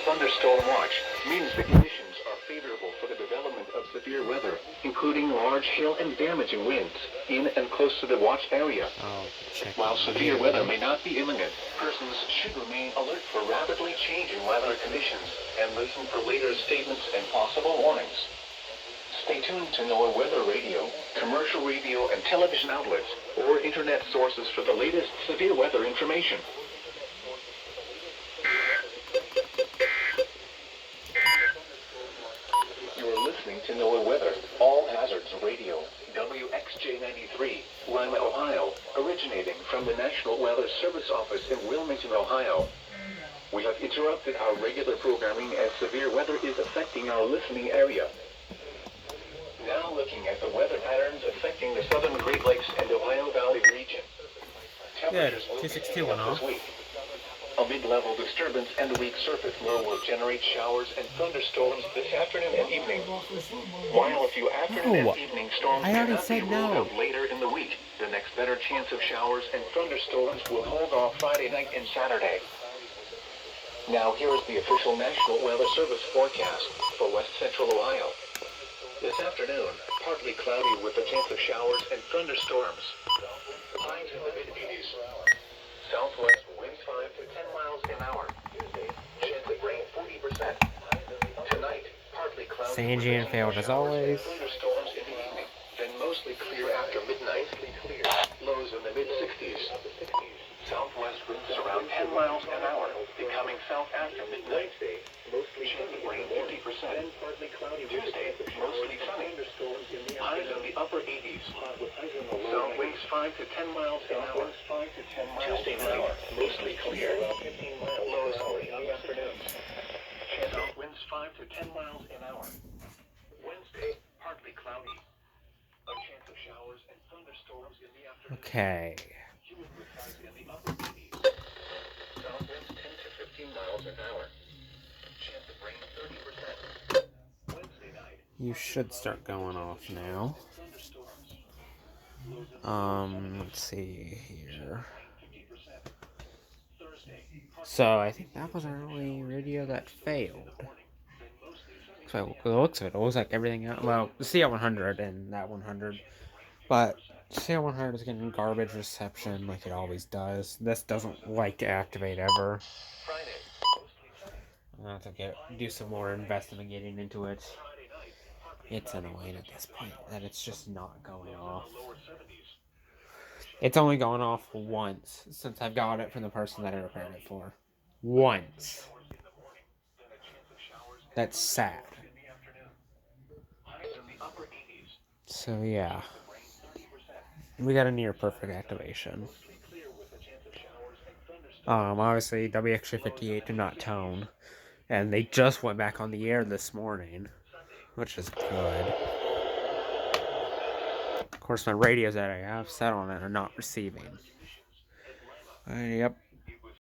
Thunderstorm watch means the conditions are favorable for the development of severe weather, including large hail and damaging winds in and close to the watch area. While severe weather may not be imminent, persons should remain alert for rapidly changing weather conditions and listen for later statements and possible warnings. Stay tuned to NOAA Weather Radio, commercial radio and television outlets, or internet sources for the latest severe weather information. Listening to NOAA Weather, All Hazards Radio, WXJ93, Lima, Ohio, originating from the National Weather Service Office in Wilmington, Ohio. We have interrupted our regular programming as severe weather is affecting our listening area. Now looking at the weather patterns affecting the southern Great Lakes and Ohio Valley region. Temperatures will be picking up this week. A mid-level disturbance and a weak surface low will generate showers and thunderstorms this afternoon and evening. While a few afternoon and evening storms cannot be ruled out later in the week, the next better chance of showers and thunderstorms will hold off Friday night and Saturday. Now here is the official National Weather Service forecast for west central Ohio. This afternoon, partly cloudy with a chance of showers and thunderstorms. Highs in the mid-80s. Southwest winds 5 to 10 miles an hour. Chance of rain 40%. Tonight, partly cloudy. Sandy and failed as always. Thunderstorms in the evening. Then mostly clear after midnight. Lows in the mid-60s. Southwest winds around 10 miles an hour. Becoming south after midnight. Chance of rain 50%. Tuesday, mostly sunny. Highs in the upper 80s. South winds 5 to 10 miles an hour. Tuesday night, mostly clear. Lows in the afternoon. South winds 5 to 10 miles an hour. Wednesday, partly cloudy. A chance of showers and thunderstorms in the afternoon. Okay. Humid with highs in the upper 80s. South winds 10 to 15 miles an hour. Chance of rain 30%. Wednesday night. You should start going off now. Let's see here. So I think that was our only radio that failed. So the looks of it, it looks like everything else. Well, the CL100 and that 100, but CL100 is getting garbage reception like it always does. This doesn't like to activate ever. I'll have to do some more investigating into it. It's annoying at this point that it's just not going off. It's only gone off once since I've got it from the person that I repaired it for. Once. That's sad. So yeah. We got a near perfect activation. Obviously WXJ58 did not tone. And they just went back on the air this morning, which is good. Of course, my radios that I have set on it are not receiving. Yep,